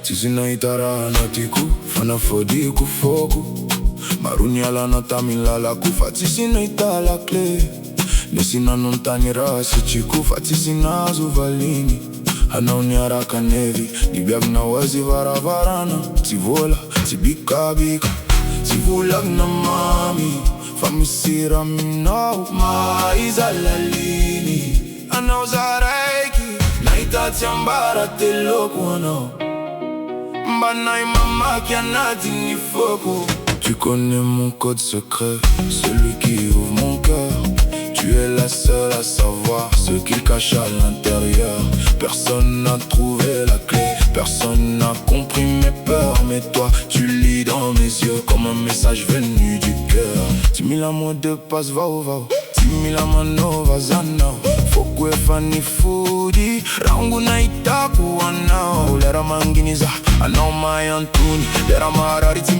Tisina itara natiku, fana fodi kufoku. Maruni ala natamila la kufa, tisina itala kle. Nesina nontanira sichiku, fatisina zuvalini. Anauni araka nevi, dibiag na wazi varavarana. Tivola, tibika, tivulag na mami. Famisira minau, maiza lalini. Anauzaraiki, naitatiambara te loku anao. Mbanaï mama qui en a dit foko. Tu connais mon code secret, celui qui ouvre mon cœur. Tu es la seule à savoir ce qu'il cache à l'intérieur. Personne n'a trouvé la clé, personne n'a compris mes peurs. Mais toi, tu lis dans mes yeux comme un message venu du cœur. 10 000 amours de passe, va au va. 10 000 amano, va zana. Fokwe fani fudi, rangu na itaku anao. Lera manginiza, anao mai antuni. Lera marari